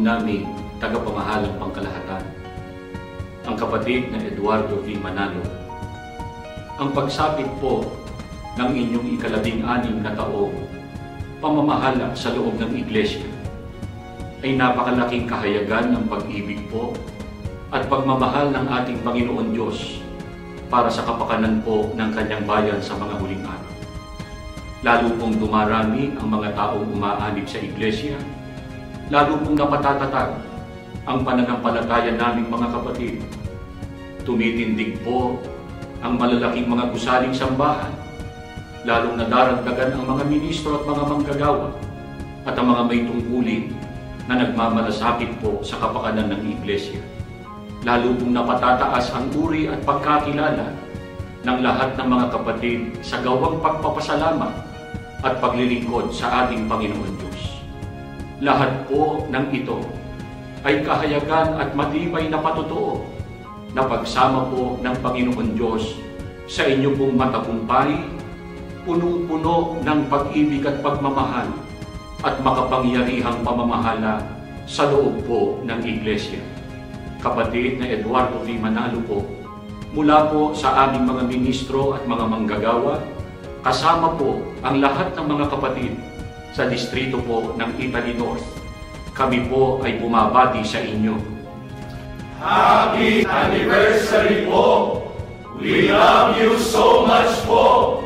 naming tagapamahalang pangkalahatan, ang kapatid na Eduardo V. Manalo. Ang pagsapit po ng inyong ika-16 na taong pamamahala sa loob ng Iglesia ay napakalaking kahayagan ng pag-ibig po at pagmamahal ng ating Panginoon Diyos para sa kapakanan po ng Kanyang bayan sa mga huling araw. Lalo pong dumarami ang mga taong umaanib sa Iglesia, lalo pong napatatatag ang pananampalataya naming mga kapatid. Tumitindig po ang malalaking mga gusaling sambahan, lalong nadaragdagan ang mga ministro at mga manggagawa at ang mga may tungkulin na nagmamalasakit po sa kapakanan ng Iglesia. Lalo pong napatataas ang uri at pagkakilala ng lahat ng mga kapatid sa gawang pagpapasalamat at paglilingkod sa ating Panginoon Diyos. Lahat po ng ito ay kahayagan at matibay na patotoo na pagsama po ng Panginoon Diyos sa inyo pong matagumpay, punong-puno ng pag-ibig at pagmamahal at makapangyarihang pamamahala sa loob po ng Iglesia. Kapatid na Eduardo V. Manalo po, mula po sa aming mga ministro at mga manggagawa, kasama po ang lahat ng mga kapatid sa distrito po ng Italy North. Kami po ay bumabati sa inyo. Happy anniversary po! We love you so much po!